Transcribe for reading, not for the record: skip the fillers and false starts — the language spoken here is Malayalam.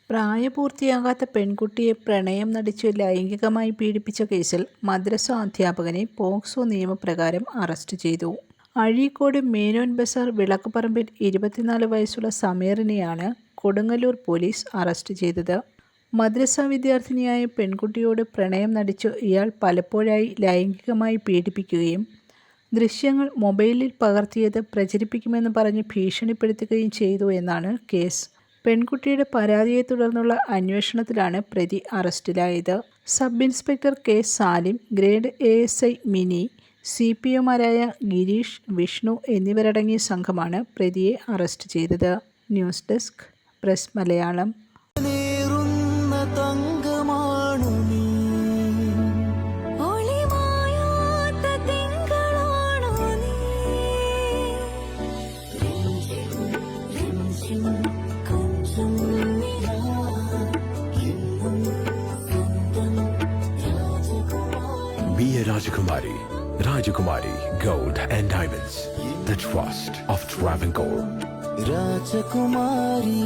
പ്രായപൂർത്തിയാകാത്ത പെൺകുട്ടിയെ പ്രണയം നടിച്ച് ലൈംഗികമായി പീഡിപ്പിച്ച കേസിൽ മദ്രസ അധ്യാപകനെ പോക്സോ നിയമപ്രകാരം അറസ്റ്റ് ചെയ്തു. അഴീക്കോട് മേനോൻ ബസാർ വിളക്കുപറമ്പിൽ 24 വയസ്സുള്ള സമീറിനെയാണ് കൊടുങ്ങല്ലൂർ പോലീസ് അറസ്റ്റ് ചെയ്തത്. മദ്രസ വിദ്യാർത്ഥിനിയായ പെൺകുട്ടിയോട് പ്രണയം നടിച്ച് ഇയാൾ പലപ്പോഴായി ലൈംഗികമായി പീഡിപ്പിക്കുകയും ദൃശ്യങ്ങൾ മൊബൈലിൽ പകർത്തിയത് പ്രചരിപ്പിക്കുമെന്ന് പറഞ്ഞ് ഭീഷണിപ്പെടുത്തുകയും ചെയ്തു എന്നാണ് കേസ്. പെൺകുട്ടിയുടെ പരാതിയെ തുടർന്നുള്ള അന്വേഷണത്തിലാണ് പ്രതി അറസ്റ്റിലായത്. Sub inspector K Salim, grade ASI Mini, CPOമാരായ ഗിരീഷ്, വിഷ്ണു എന്നിവരടങ്ങിയ സംഘമാണ് പ്രതിയെ അറസ്റ്റ് ചെയ്തത്. News desk, press Malayalam. Be a Rajakumari. Rajakumari Gold and Diamonds. The trust of Travancore. Rajakumari.